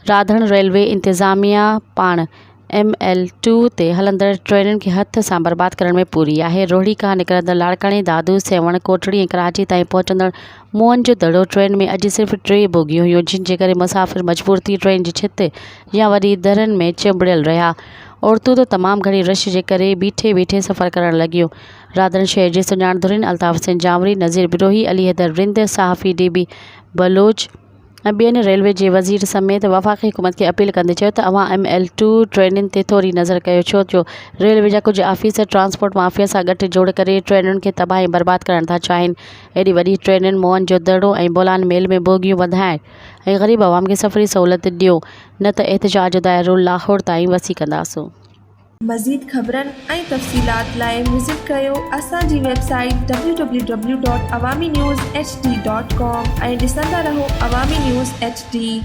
राधण railway इंतज़ामिया पाण ML2 ते हलंदड़ ट्रेनुनि खे हथ सां बर्बाद करण में पूरी आहे। रोहड़ी खां निकिरंदड़ लाड़काणे, दादू, सेवण, कोटड़ी ऐं कराची ताईं पहुचंदड़ मोहन जो दड़ो ट्रेन में अॼु सिर्फ़ु 3 बोगियूं हुयूं, जिन जे करे मुसाफ़िर मजबूर थी ट्रेन जी छिति या वरी दरनि में चिंबड़ियल रहिया। औरतूं त तमामु घणी रश जे करे बीठे बीठे सफ़र करण लॻियूं। राधण शहर जी सुञाणंदड़ुनि अल्ताफ़ हुसैन जामरी, नज़ीर बिरोही, अली हैदर रिंद, सहाफ़ी DB बलोच ऐं ॿियनि रेलवे जे वज़ीर समेत वफ़ाक़ी हुकूमत खे अपील कंदे चयो त अवां ML2 ट्रेनुनि ते थोरी नज़र कयो, छो जो रेलवे जा कुझु आफ़ीसर ट्रांसपोर्ट माफ़िया सां गठजोड़ करे ट्रेनुनि खे तबाह ऐं बर्बाद करण था चाहिनि। एॾी वॾी ट्रेनुनि, मोहन जो दड़ो ऐं बोलान मेल में बोगियूं वधाइण ऐं ग़रीब अवाम खे सफ़री सहूलियत ॾियो, न त एहतिजाज जो दाइरो लाहौर ताईं वसी कंदासूं। मज़ीद ख़बरनि ऐं तफ़सीलात लाइ विज़िट कयो असांजी वेबसाइट www.awamiNewsHD.com ऐं ॾिसंदा रहो अवामी न्यूज़ HD।